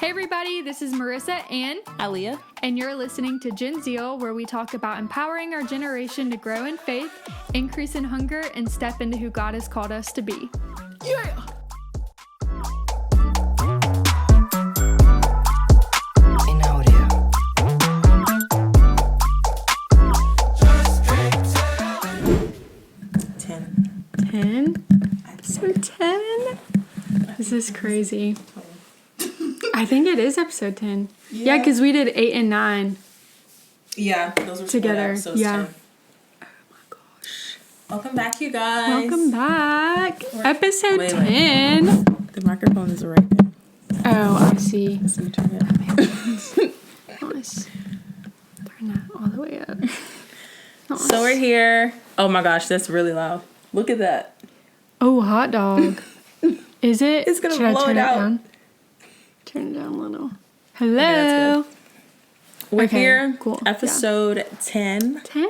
Hey everybody, this is Marissa and Aliyah. And you're listening to Gen Zeal, where we talk about empowering our generation to grow in faith, increase in hunger, and step into who God has called us to be. Yeah! In audio. Ten? Episode 10? This is crazy. I think it is episode 10. Yeah, because we did 8 and 9. Yeah, those were together. Episodes Yeah. 10. Oh my gosh. Welcome back, you guys. Welcome back. Episode Wait. 10. The microphone is right there. Oh, I see. So you turn it. Nice. Turn that all the way up. Nice. So we're here. Oh my gosh, that's really loud. Look at that. Oh, hot dog. Is it? It's gonna Should I blow turn it out. Down? Turn it down a little. Hello. that's We're Okay, here. cool. Episode 10 10.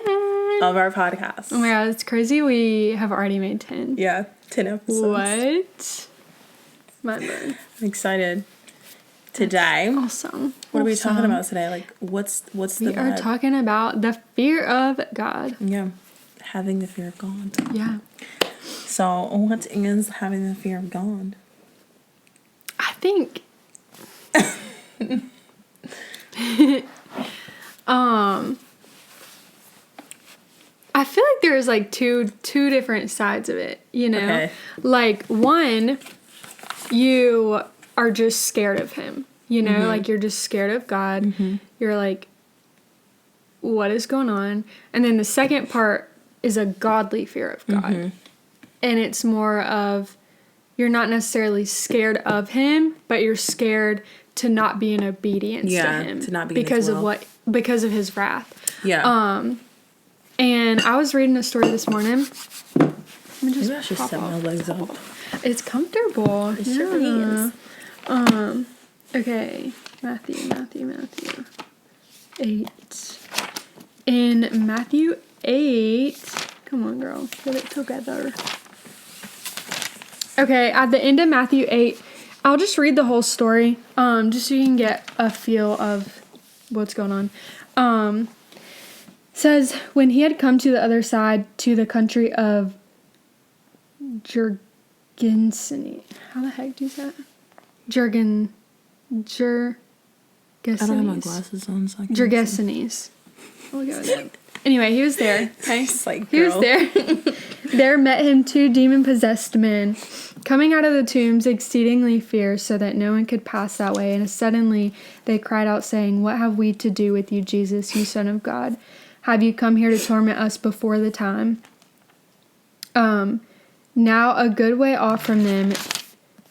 of our podcast. Oh my god, it's crazy. We have already made 10. Yeah, 10 episodes. What? Mind blown. I'm excited. Today, Awesome. what are we talking about today? Like, what's the We are vibe? talking about the fear of God. Yeah, having the fear of God. Yeah. So, what is having the fear of God? I think I feel like there's like two different sides of it, you know? Okay. Like one, you are just scared of him, you know? Like you're just scared of God. You're like, what is going on? And then the second part is a godly fear of God. And it's more of, you're not necessarily scared of him, but you're scared to not be in obedience to him. To not be in because his of will. because of his wrath. Yeah. And I was reading a story this morning. Let me just Maybe I should pop set my off. legs up. It's comfortable. It sure is. Okay. Matthew 8. In Matthew 8, come on girl, get it together. Okay, at the end of Matthew 8, I'll just read the whole story, just so you can get a feel of what's going on. Says, when he had come to the other side, to the country of Gergesene. How the heck do you say that? Gergesenes. I don't have my glasses on, so I can't see. Gergesenes. We'll go with that. Anyway, he was there. Okay, It's like, he was girl. there. There met him 2 demon-possessed men, coming out of the tombs, exceedingly fierce, so that no one could pass that way. And suddenly they cried out, saying, "What have we to do with you, Jesus, you Son of God? Have you come here to torment us before the time?" Now a good way off from them,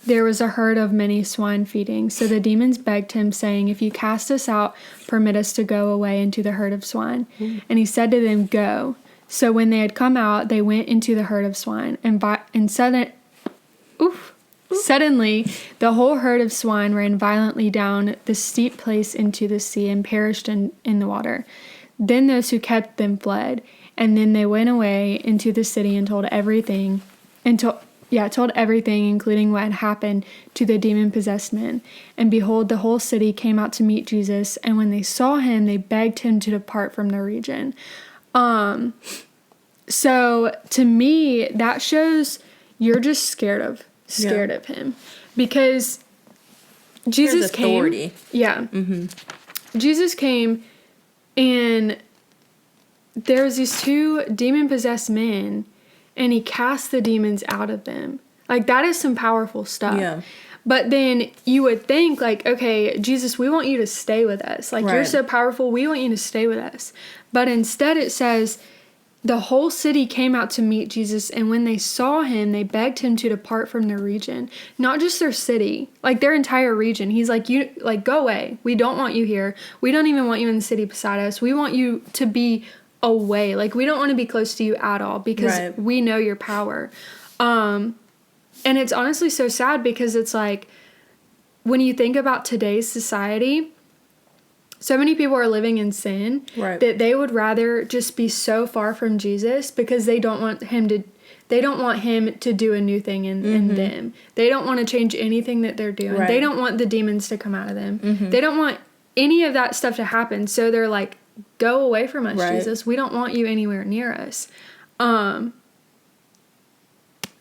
there was a herd of many swine feeding. So the demons begged him, saying, "If you cast us out, permit us to go away into the herd of swine." And he said to them, "Go." So when they had come out, they went into the herd of swine. And suddenly the whole herd of swine ran violently down the steep place into the sea and perished in the water. Then those who kept them fled. And then they went away into the city and told everything, including what had happened to the demon-possessed men. And behold, the whole city came out to meet Jesus, and when they saw him, they begged him to depart from the region. So to me, that shows you're just scared of him, because Jesus came. Authority. Yeah. Jesus came, and there's these 2 demon-possessed men, and he cast the demons out of them. Like, that is some powerful stuff. Yeah. But then you would think, like, okay, Jesus, we want you to stay with us. Like, you're Right. so powerful, we want you to stay with us. But instead it says, the whole city came out to meet Jesus, and when they saw him, they begged him to depart from their region. Not just their city, like their entire region. He's like, "You, like, go away. We don't want you here. We don't even want you in the city beside us. We want you to be away. Like, we don't want to be close to you at all, because Right. we know your power." And it's honestly so sad, because it's like, when you think about today's society, so many people are living in sin, Right. that they would rather just be so far from Jesus, because they don't want him to they don't want him to do a new thing in them. They don't want to change anything that they're doing. Right. They don't want the demons to come out of them. Mm-hmm. They don't want any of that stuff to happen. So they're like, go away from us, Right. Jesus. We don't want you anywhere near us.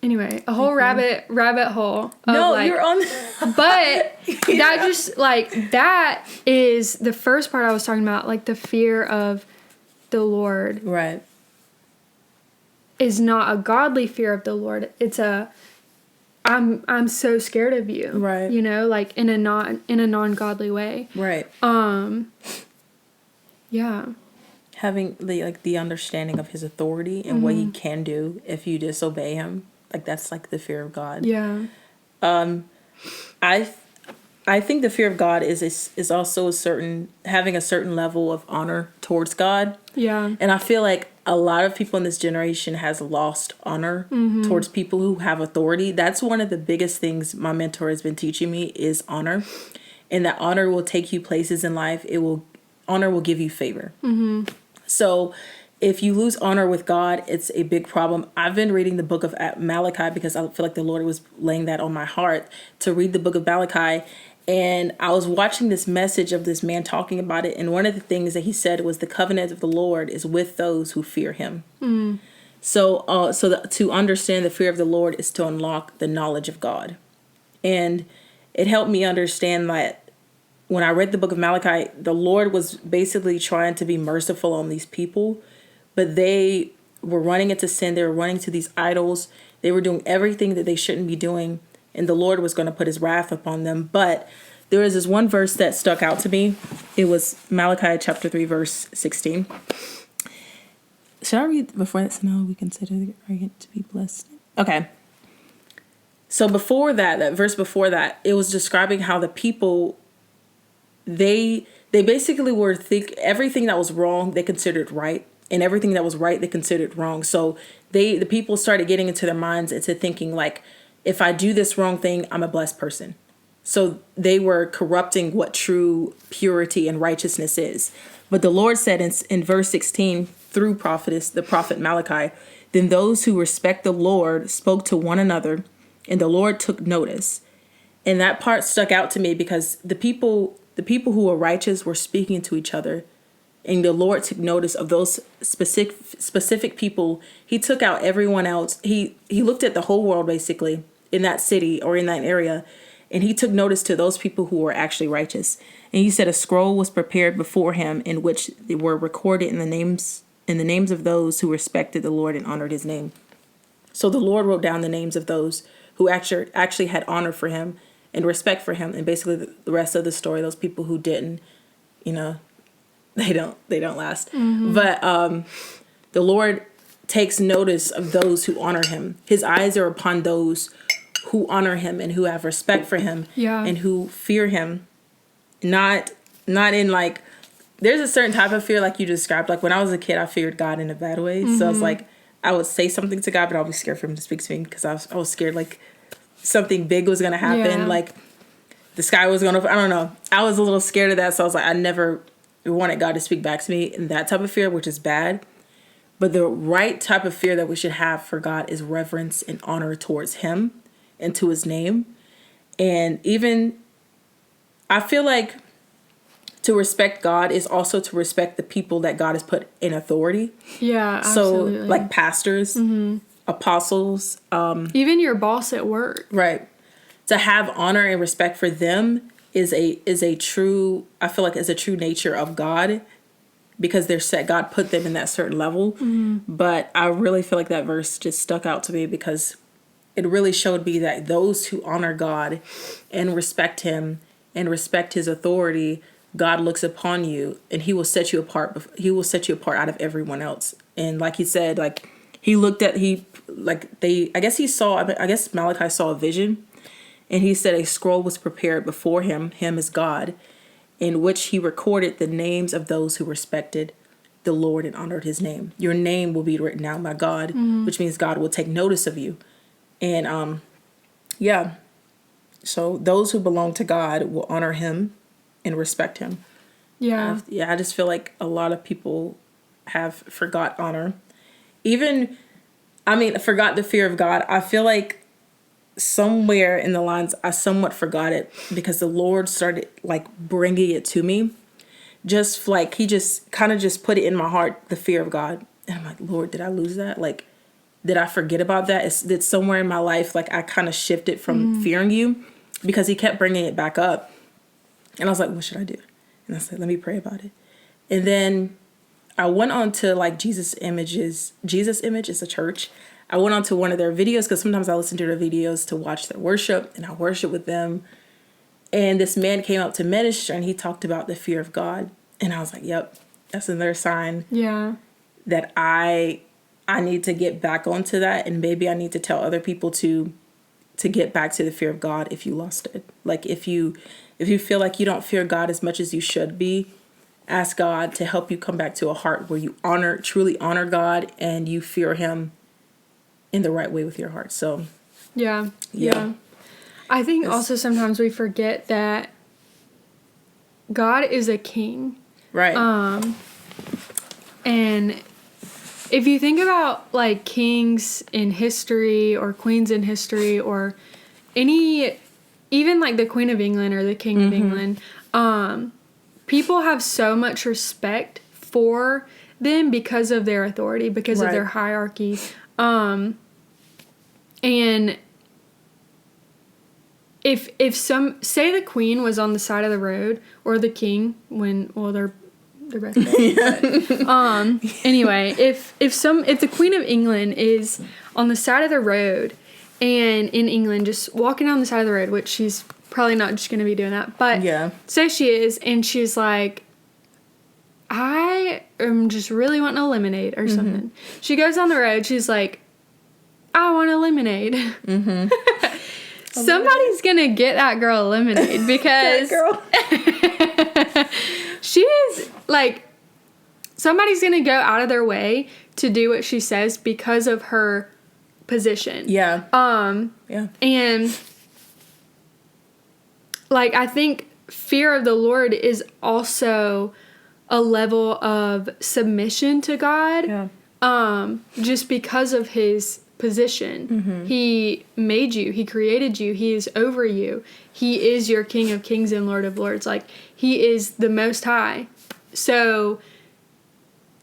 Anyway, a whole rabbit hole. Of No, like, you're on. but that just like that is the first part I was talking about, like the fear of the Lord Right. is not a godly fear of the Lord. It's a I'm so scared of you. Right. You know, like in a non-godly way. Right. Yeah. Having the understanding of his authority and what he can do if you disobey him, like that's like the fear of God. Yeah. I think the fear of God is also having a certain level of honor towards God. Yeah. And I feel like a lot of people in this generation has lost honor towards people who have authority. That's one of the biggest things my mentor has been teaching me is honor. And that honor will take you places in life. Honor will give you favor. So if you lose honor with God, it's a big problem. I've been reading the book of Malachi because I feel like the Lord was laying that on my heart to read the book of Malachi. And I was watching this message of this man talking about it. And one of the things that he said was the covenant of the Lord is with those who fear him. So to understand the fear of the Lord is to unlock the knowledge of God. And it helped me understand that when I read the book of Malachi, the Lord was basically trying to be merciful on these people, but they were running into sin. They were running to these idols. They were doing everything that they shouldn't be doing. And the Lord was going to put his wrath upon them. But there was this one verse that stuck out to me. It was Malachi chapter 3, verse 16. Should I read before that? So now we consider the arrogant to be blessed. Okay. So before that verse before that, it was describing how the people, they basically were everything that was wrong, they considered right. And everything that was right, they considered wrong. So the people started getting into their minds into thinking like, if I do this wrong thing, I'm a blessed person. So they were corrupting what true purity and righteousness is. But the Lord said in verse 16, through the prophet Malachi, then those who respect the Lord spoke to one another, and the Lord took notice. And that part stuck out to me because the people who were righteous were speaking to each other. And the Lord took notice of those specific people. He took out everyone else. He looked at the whole world basically in that city or in that area. And he took notice to those people who were actually righteous. And he said a scroll was prepared before him in which they were recorded in the names of those who respected the Lord and honored his name. So the Lord wrote down the names of those who actually had honor for him and respect for him. And basically the rest of the story, those people who didn't, they don't last. But the Lord takes notice of those who honor him. His eyes are upon those who honor him and who have respect for him and who fear him. Not in like, there's a certain type of fear like you described. Like when I was a kid, I feared God in a bad way. So I was like, I would say something to God, but I was scared for him to speak to me because I was scared like something big was going to happen. Yeah. Like the sky was going to, I don't know. I was a little scared of that. So I was like, I never wanted God to speak back to me. And that type of fear, which is bad. But the right type of fear that we should have for God is reverence and honor towards him and to his name. And even, I feel like to respect God is also to respect the people that God has put in authority. Yeah, absolutely. So like pastors, apostles. Even your boss at work. Right. To have honor and respect for them is a true, I feel like is a true nature of God because God put them in that certain level. But I really feel like that verse just stuck out to me because it really showed me that those who honor God and respect him and respect his authority, God looks upon you and he will set you apart. He will set you apart out of everyone else. And like he said, like I guess Malachi saw a vision and he said a scroll was prepared before him as God, in which he recorded the names of those who respected the Lord and honored his name. Your name will be written down by God, which means God will take notice of you. And so those who belong to God will honor him and respect him. Yeah. I just feel like a lot of people have forgot honor. Even forgot the fear of God. I feel like somewhere in the lines, I somewhat forgot it because the Lord started like bringing it to me. Just like he just kind of just put it in my heart, the fear of God. And I'm like, Lord, did I lose that? Like, did I forget about that? It's somewhere in my life, like I kind of shifted from fearing you because he kept bringing it back up. And I was like, what should I do? And I said, let me pray about it. And then I went on to like Jesus Image is a church. I went on to one of their videos because sometimes I listen to their videos to watch their worship, and I worship with them. And this man came up to minister and he talked about the fear of God. And I was like, yep, that's another sign that I need to get back onto that. And maybe I need to tell other people to get back to the fear of God if you lost it. Like if you feel like you don't fear God as much as you should be, ask God to help you come back to a heart where you truly honor God and you fear him in the right way with your heart. So yeah. I think also sometimes we forget that God is a king. Right. And if you think about like kings in history or queens in history or even like the Queen of England or the King of England, people have so much respect for them because of their authority, because of their hierarchy. And if say the queen was on the side of the road or the king they're both dead. Anyway, if the Queen of England is on the side of the road and in England just walking down the side of the road, which she's probably not just going to be doing that, but say she is and she's like, I am just really wanting a lemonade or something. She goes on the road, she's like, I want a lemonade. Somebody's gonna get that girl a lemonade because she is like, somebody's gonna go out of their way to do what she says because of her position. And like, I think fear of the Lord is also a level of submission to God. Just because of his position. He made you, he created you, he is over you, he is your King of Kings and Lord of Lords. Like, he is the Most High. So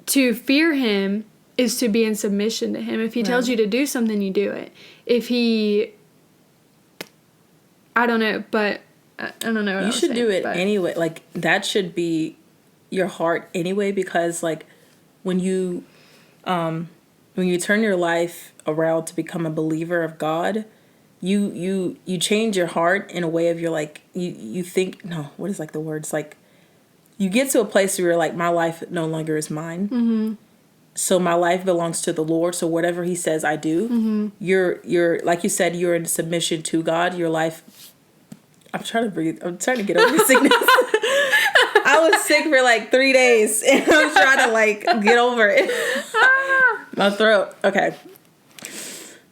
to fear him is to be in submission to him. If he tells you to do something, you do it. If he, I don't know, but I don't know what you should do it anyway. Like, that should be your heart anyway, because like when you turn your life around to become a believer of God, you change your heart in a way of you're like, you think, no, what is like the words, like you get to a place where you're like, my life no longer is mine. So my life belongs to the Lord. So whatever he says, I do. You're like you said, you're in submission to God. Your life, I'm trying to breathe. I'm trying to get over sickness. I was sick for like 3 days and I'm trying to like get over it. My throat. Okay.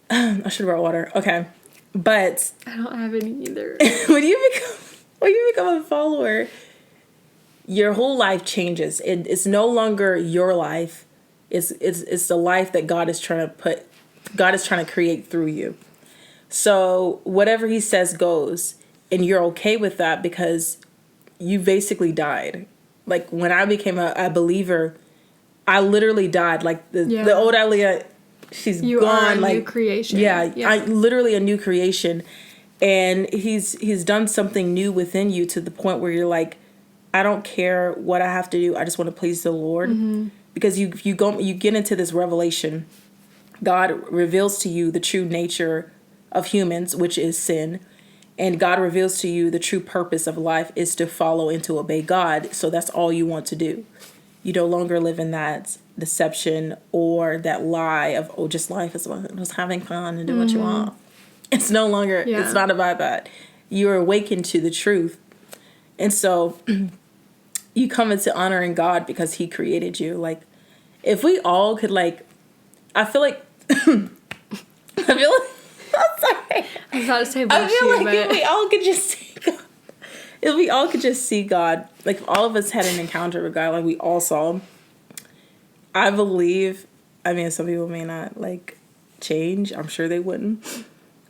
I should have brought water. Okay. But I don't have any either. when you become a follower, your whole life changes. It's no longer your life. It's the life that God is trying to create through you. So whatever he says goes, and you're okay with that because you basically died. Like when I became a believer, I literally died. Like the old Aaliyah, she's you gone. Are a like new creation. I literally a new creation, and he's done something new within you to the point where you're like, I don't care what I have to do. I just want to please the Lord. Because you get into this revelation. God reveals to you the true nature of humans, which is sin. And God reveals to you the true purpose of life is to follow and to obey God. So that's all you want to do. You no longer live in that deception or that lie of, oh, just life is just having fun and do what you want. It's no longer, it's not about that. You're awakened to the truth. And so you come into honoring God because he created you. Like, if we all could, like, I feel like, I'm sorry. I was about to say I feel like if we all could just see God, if we all could just see God, like if all of us had an encounter with God, like we all saw him, I believe, I mean, some people may not like change. I'm sure they wouldn't.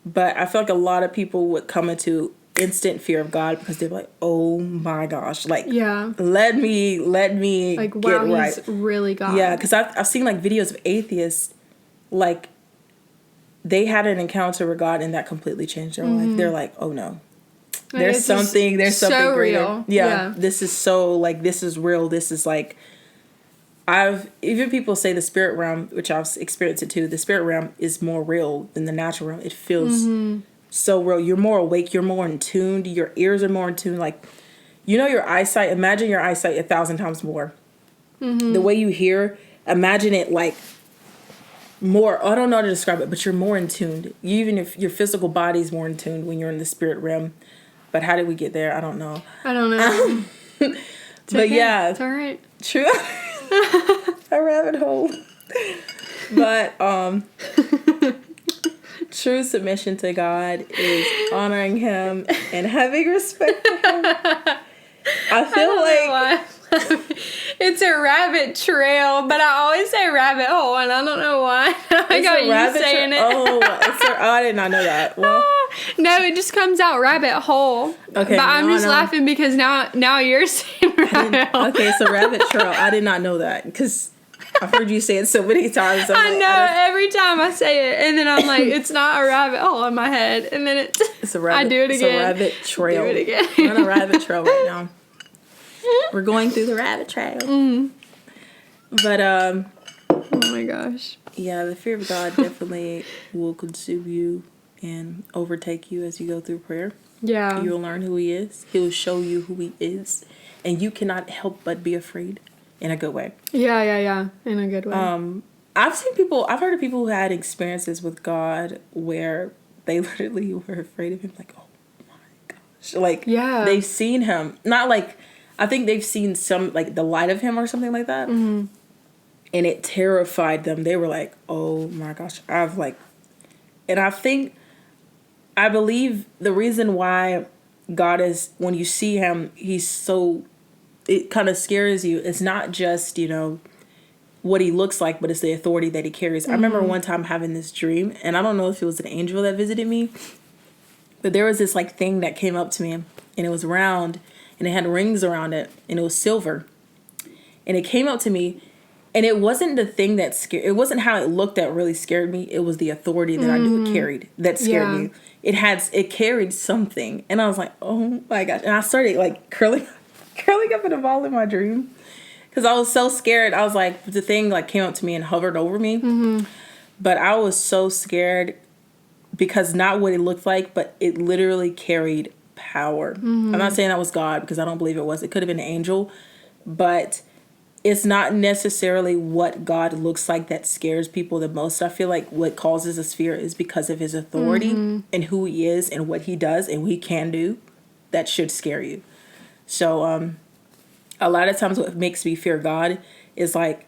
But I feel like a lot of people would come into instant fear of God because they're like, oh my gosh, like, let me like, get wow, right. he's really God. Yeah, because I've seen like videos of atheists, like, they had an encounter with God and that completely changed their life. They're like, oh no, there's something so greater. Real. Yeah, this is so, like, this is real. This is like, even people say the spirit realm, which I've experienced it too, the spirit realm is more real than the natural realm. It feels so real. You're more awake. You're more in tune. Your ears are more in tune. Like, your eyesight, imagine your eyesight 1,000 times more. The way you hear, imagine it like more, I don't know how to describe it, but you're more in tune. Even if your physical body's more in tune when you're in the spirit realm. But how did we get there? I don't know. But okay. yeah. It's all right. True. A rabbit hole. But true submission to God is honoring him and having respect for him. I feel like it's a rabbit trail, but I always say rabbit hole, and I don't know why. I got you saying it. Oh, I did not know that. Well, no, it just comes out rabbit hole. Okay, but I'm just laughing because now you're saying rabbit hole. Okay, so rabbit trail. I did not know that because I've heard you say it so many times. I know every time I say it, and then I'm like, it's not a rabbit hole in my head, and then it's a rabbit. I do it again. It's a rabbit trail. Do it again. We're on a rabbit trail right now. We're going through the rabbit trail. But oh my gosh. Yeah, the fear of God definitely will consume you and overtake you as you go through prayer. Yeah. You'll learn who he is. He'll show you who he is, and you cannot help but be afraid in a good way. Yeah, in a good way. I've heard of people who had experiences with God where they literally were afraid of him, like, oh my gosh. Like, they've seen him, not like, I think they've seen some, like, the light of him or something like that. And it terrified them. They were like, oh my gosh. And I believe the reason why God is, when you see him, it kind of scares you. It's not just, what he looks like, but it's the authority that he carries. I remember one time having this dream, and I don't know if it was an angel that visited me, but there was this, like, thing that came up to me, and it was round, and it had rings around it, and it was silver. And it came up to me, and it wasn't the thing that scared, it wasn't how it looked that really scared me. It was the authority that I knew it carried that scared me. It carried something. And I was like, oh my gosh. And I started, like, curling up in a ball in my dream. Because I was so scared. I was like, the thing, like, came up to me and hovered over me. But I was so scared because not what it looked like, but it literally carried power. I'm not saying that was God, because I don't believe it was. It could have been an angel. But it's not necessarily what God looks like that scares people the most. I feel like what causes us fear is because of his authority and who he is and what he does and what he can do. That should scare you. So a lot of times what makes me fear God is, like,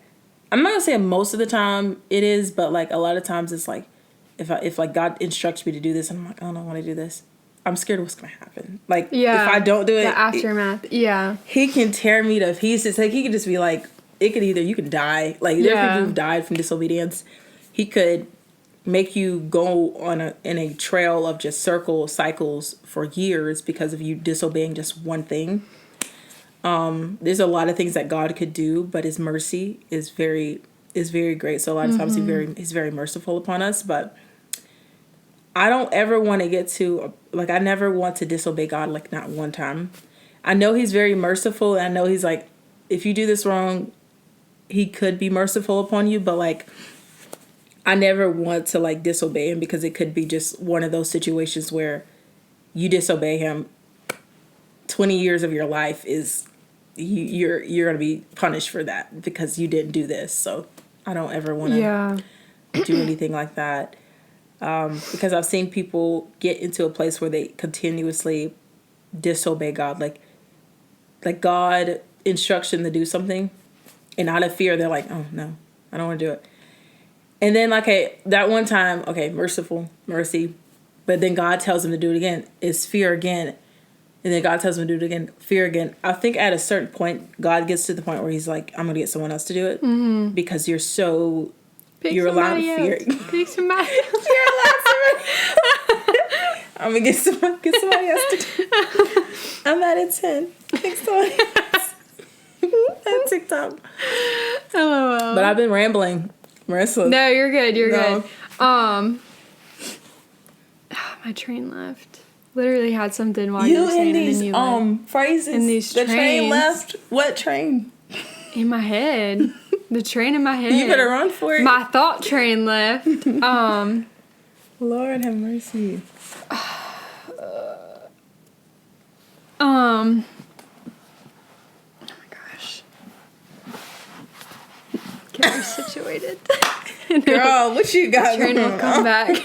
I'm not going to say most of the time it is, but, like, a lot of times it's like, if like God instructs me to do this, and I'm like, I don't want to do this, I'm scared of what's going to happen. Like, if I don't do it, the aftermath. He can tear me to pieces. Like, he could just be like, you can die. Like, there are people who've died from disobedience. He could make you go in a trail of just cycles for years because of you disobeying just one thing. There's a lot of things that God could do, but his mercy is very great. So a lot of times he's very merciful upon us, but I don't ever want to get to, like, I never want to disobey God, like, not one time. I know he's very merciful, and I know he's like, if you do this wrong, he could be merciful upon you, but, like, I never want to, like, disobey him, because it could be just one of those situations where you disobey him, 20 years of your life is, you're going to be punished for that because you didn't do this. So I don't ever want to do anything like that. Because I've seen people get into a place where they continuously disobey God. Like God instructs them to do something, and out of fear, they're like, oh, no, I don't want to do it. And then, like, that one time, mercy. But then God tells them to do it again. It's fear again. And then God tells them to do it again, fear again. I think at a certain point, God gets to the point where he's like, I'm going to get someone else to do it. Because you're so Pick You're allowed somebody to fear. else. Pick somebody else. You're allowed to. I'm gonna get somebody else to do. I'm at 10. Pick somebody else. At TikTok. LOL. But I've been rambling, Marissa. No, you're good. You're No. good. My train left. Literally had something while you were saying, and these and then you left. phrases. And these the train trains. left. What train? In my head. The train in my head. You better run for it. My thought train left. Lord have mercy. Oh my gosh. Get her situated. Girl, what you got? Train will come back.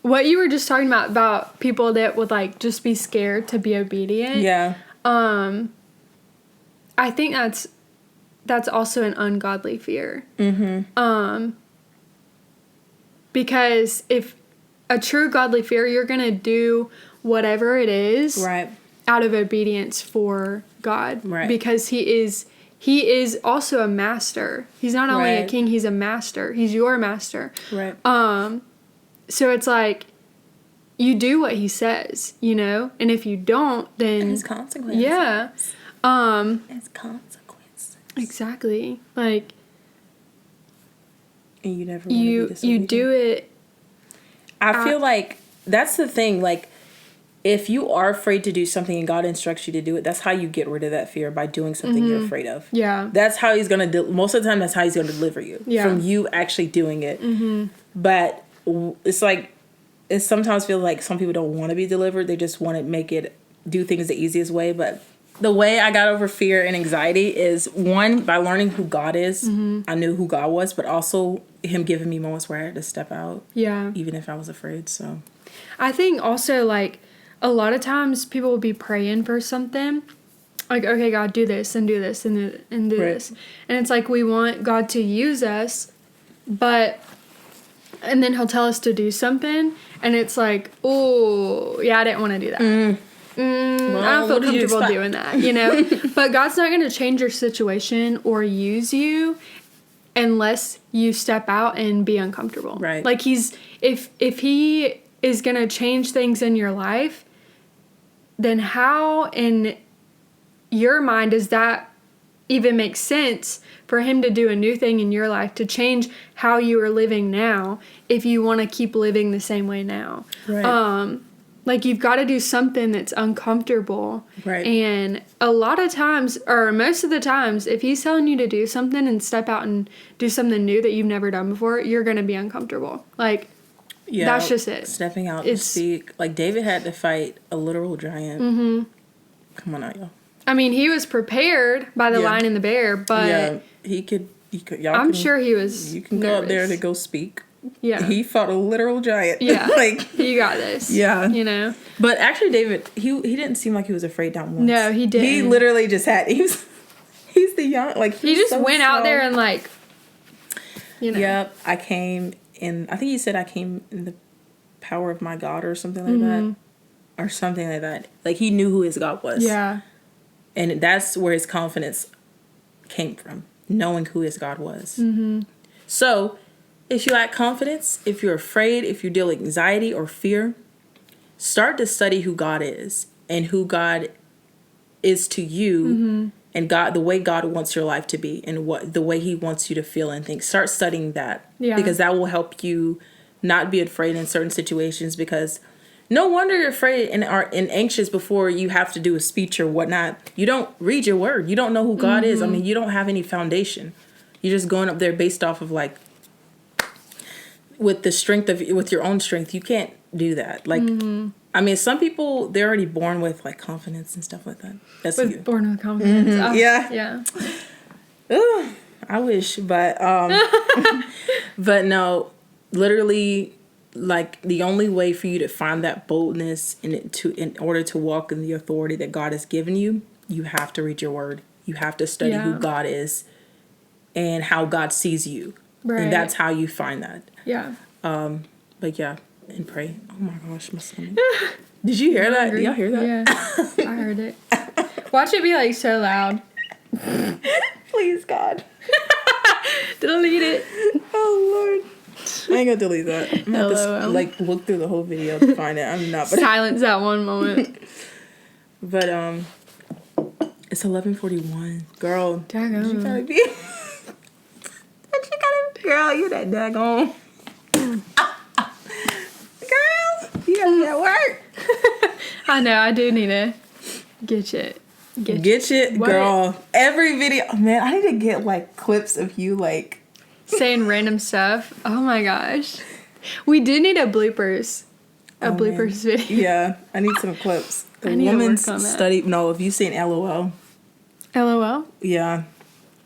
What you were just talking about people that would like just be scared to be obedient. Yeah. I think that's also an ungodly fear. Because if a true godly fear, you're gonna do whatever it is Right. out of obedience for God. Right. Because he is also a master. He's not only a Right. king, he's a master. He's your master. Right. So it's like you do what he says, you know? And if you don't, then There's consequences. yeah. There's consequences. Exactly. Like And you never want to be you disobedient. do it. I feel like that's the thing. Like, if you are afraid to do something and God instructs you to do it, that's how you get rid of that fear, by doing something you're afraid of. Yeah. That's how he's going to, most of the time, that's how he's going to deliver you. Yeah. From you actually doing it. But it's like, it sometimes feels like some people don't want to be delivered. They just want to do things the easiest way. But the way I got over fear and anxiety is, one, by learning who God is. I knew who God was, but also him giving me moments where I had to step out. Yeah. Even if I was afraid, so. I think also, like, a lot of times people will be praying for something. Like, okay, God, do this and do this and do Right. this. And it's like we want God to use us, and then he'll tell us to do something. And it's like, oh, yeah, I didn't want to do that. Well, I don't feel what did you comfortable expect? doing that, you know? But God's not going to change your situation or use you unless you step out and be uncomfortable. Right. Like if he is going to change things in your life, then how in your mind does that even make sense for him to do a new thing in your life, to change how you are living now, if you want to keep living the same way now? Right. Like, you've got to do something that's uncomfortable. Right. And a lot of times, or most of the times, if he's telling you to do something and step out and do something new that you've never done before, you're going to be uncomfortable. Like, Yeah, that's just it. Stepping out to speak. Like, David had to fight a literal giant. Come on out, y'all. I mean, he was prepared by the Yeah. lion and the bear, but Yeah, he could. Y'all I'm can- sure he was You can go up there nervous. to go speak. Yeah. He fought a literal giant. Yeah. Like, You got this. Yeah. You know? but actually, David, he didn't seem like he was afraid down once. No, he didn't. He literally just had. He's the young. Like, He he's just so went out there strong. and, like, you know. Yep, I came in. I think he said I came in the power of my God or something like that, or something like that. Like, he knew who his God was. Yeah. And that's where his confidence came from, knowing who his God was. So, if you lack confidence, if you're afraid, if you deal with anxiety or fear, start to study who God is and who God is to you, and God, the way God wants your life to be, and the way He wants you to feel and think. Start studying that, because that will help you not be afraid in certain situations. Because no wonder you're afraid and anxious before you have to do a speech or whatnot. You don't read your word. You don't know who God is. I mean, you don't have any foundation. You're just going up there based off of, like, with your own strength. You can't do that. Like, I mean, some people, they're already born with, like, confidence and stuff like that. That's you. Born with confidence. Oh, Yeah. Yeah. Ugh, I wish, but but no, literally, like, the only way for you to find that boldness in order to walk in the authority that God has given you, you have to read your word. You have to study who God is and how God sees you. Right. And that's how you find that. Yeah. But yeah, and pray. Oh my gosh, my stomach. Did you hear that? Did y'all hear that? Yeah. I heard it. Watch it be, like, so loud. Please, God. Delete it. Oh, Lord. I ain't gonna delete that. I'm gonna have to, like, look through the whole video to find it. I'm not. But Silence that one moment. But, it's 11:41. Girl. Daggone. You gotta be... Girl, you that daggone. Girl, you gotta be at work. I know, I do need to get it. Get it, girl. Every video, man, I need to get like clips of you like saying random stuff. Oh my gosh. We do need a bloopers video. Yeah, I need some clips. The I need to woman's work on that. study. No, if you seen LOL. LOL? Yeah.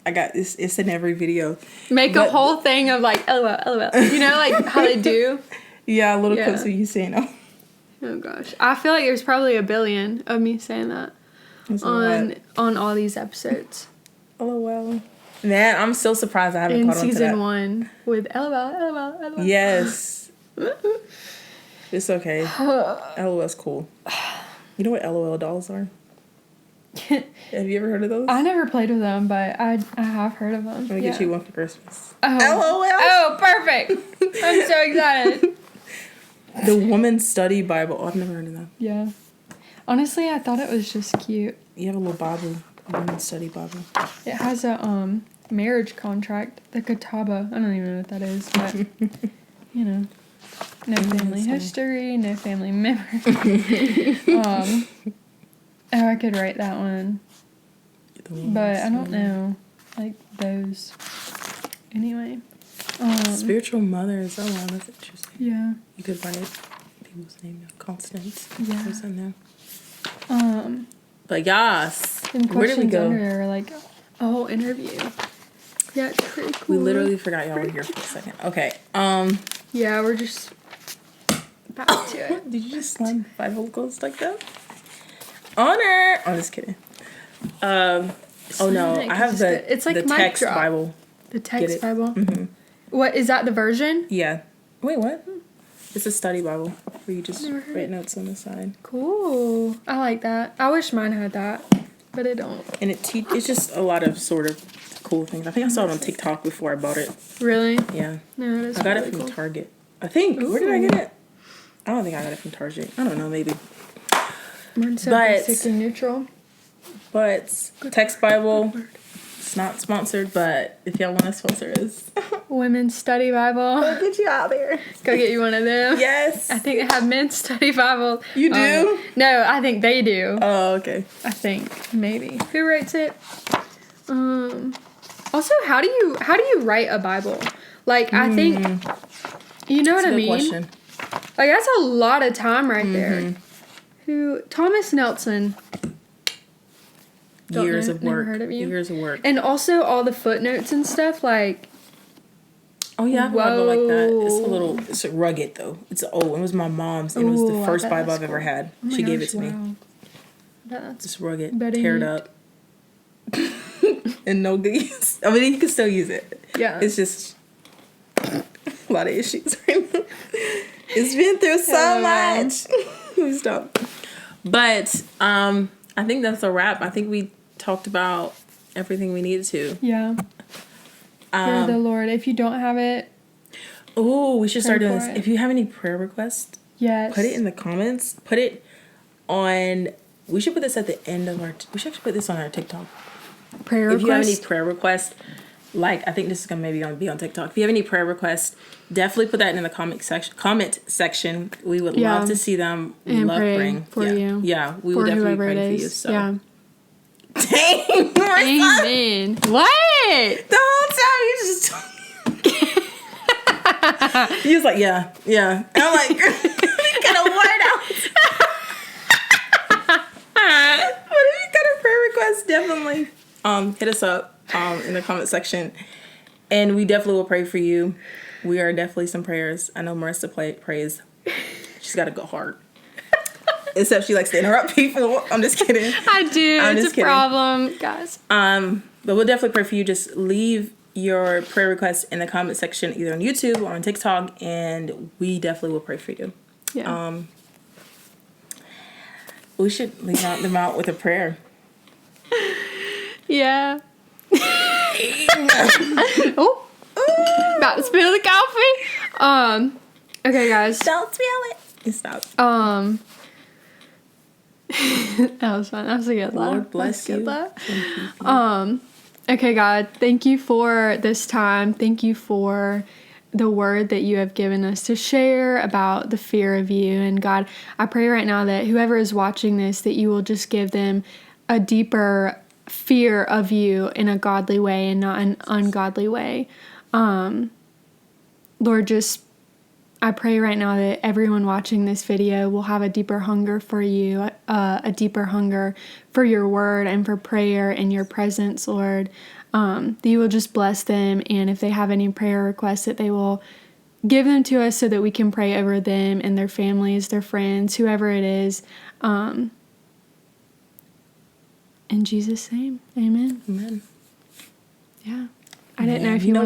I got this. It's in every video. Make a whole thing of like LOL, LOL. You know, like how they do? Yeah, little clips of you saying, oh. Oh gosh. I feel like there's probably a billion of me saying that on all these episodes. LOL. Man, I'm so surprised I haven't in caught on to that. season 1 with LOL. Yes. It's okay. LOL's cool. You know what LOL dolls are? Have you ever heard of those? I never played with them, but I have heard of them. I'm gonna get you one for Christmas. Oh. LOL. Oh, perfect. I'm so excited. The Woman's Study Bible. Oh, I've never heard of that. Yeah. Honestly, I thought it was just cute. You have a little Bible. A Woman's Study Bible. It has a marriage contract, the Kataba. I don't even know what that is, but you know, no family history, no family memory. Oh, I could write that one, but I don't know, like those. Anyway, Spiritual mothers. Oh wow, that's interesting. yeah. You could write people's name, Constance. Yeah. Who's in there? But yes, And where did we questions go? under are like a whole interview. Yeah, it's pretty cool. We literally forgot y'all were here for a second. Okay. Yeah, we're just back to it. Did you just slam Bible closed like that? Honor. I'm just kidding. Oh no, I have it's like the mic text drop. Bible. The Get text it? Bible. Mm-hmm. What is that? The version? Yeah. Wait, what? It's a study Bible where you just Never heard write notes on the side. Cool. I like that. I wish mine had that, but it don't. And it's just a lot of sort of cool things. I think I saw it on TikTok before I bought it. Really? Yeah. No, it is. I got really it from cool. Target. I think. Where did I get it? I don't think I got it from Target. I don't know, maybe. Mine's so But- basic and neutral. But text Bible, it's not sponsored, but if y'all want to sponsor us, Women's Study Bible. get you out there. Go get you one of them. Yes. I think they have Men's Study Bible. You do? No, I think they do. Oh, okay. I think maybe. Who writes it? Also, how do you write a Bible? Like, I think you know That's what a I good mean. question. Like, that's a lot of time right there. Thomas Nelson. Don't Years know. of Never work. heard of you. Years of work. And also all the footnotes and stuff. Like, Oh yeah, I have a Bible like that. Whoa. It's rugged though. It's old. It was my mom's, and it was Ooh, the I first bet Bible that's I've ever cool. had. Oh my She gave it gosh, to me. wow. That's It's rugged, better teared you- up, and no good use. I mean, you can still use it. Yeah. It's just a lot of issues right now. It's been through so Yeah. much. We stop. But I think that's a wrap. I think we talked about everything we needed to. Yeah. Fear the Lord. If you don't have it, Oh, we should start Pray doing for this. it. If you have any prayer requests, yes. put it in the comments. Put it on. We should put this at the end of our. We should actually put this on our TikTok. prayer If you have any request. prayer requests, like I think this is gonna be on TikTok. If you have any prayer requests, definitely put that in the comment section. We would Yeah. love to see them. We And love pray praying for yeah. you. Yeah, we For will definitely be whoever it praying for you. is. So. Yeah. Dang. Amen. What? The whole time you just. He was like, yeah. And I'm like, get a word out. But if you got a prayer request, definitely hit us up in the comment section, and we definitely will pray for you. We are definitely some prayers. I know Marissa prays. She's got a good heart. Except she likes to interrupt people. I'm just kidding. I do. I'm It's just a kidding. problem, guys. But we'll definitely pray for you. Just leave your prayer requests in the comment section, either on YouTube or on TikTok, and we definitely will pray for you. Yeah. We should leave them out with a prayer. Yeah. Oh. About to spill the coffee. Okay, guys. Don't spill it. Stop. That was fun. That was a good laugh. Lord bless you. Okay, God, thank you for this time. Thank you for the word that you have given us to share about the fear of you. And God, I pray right now that whoever is watching this, that you will just give them a deeper fear of you in a godly way and not an ungodly way. Lord, just I pray right now that everyone watching this video will have a deeper hunger for you, a deeper hunger for your word and for prayer and your presence, Lord. That you will just bless them, and if they have any prayer requests, that they will give them to us so that we can pray over them and their families, their friends, whoever it is. In Jesus' name, amen. Amen. Yeah. I didn't know if you wanted